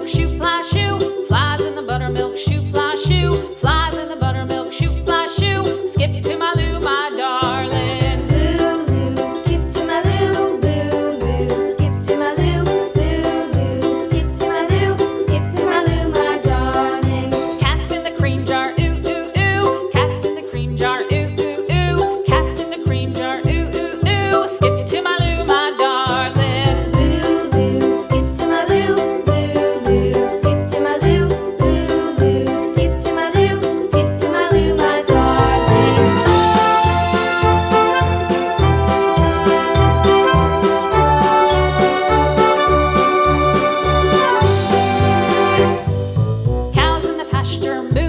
buttermilk shoe fly shoe. Flies in the buttermilk shoe fly shoe. Flies in the buttermilk shoe fly shoe. Skip to my Lou, my darling. Lou, skip to my Lou. Lou, skip to my Lou. Lou, skip to my Lou. Skip to my Lou, my darling. Cats in the cream jar, ooh, ooh, ooh. Cats in the cream jar, ooh, ooh, ooh. Cats in the cream jar, ooh, ooh, ooh. Skip to my Lou, my darling. Lou, skip to my Lou. Lou, skip to my Lou. Lou, skip to my Lou. Skip to my Lou, my darling. Cows in the pasture, moo.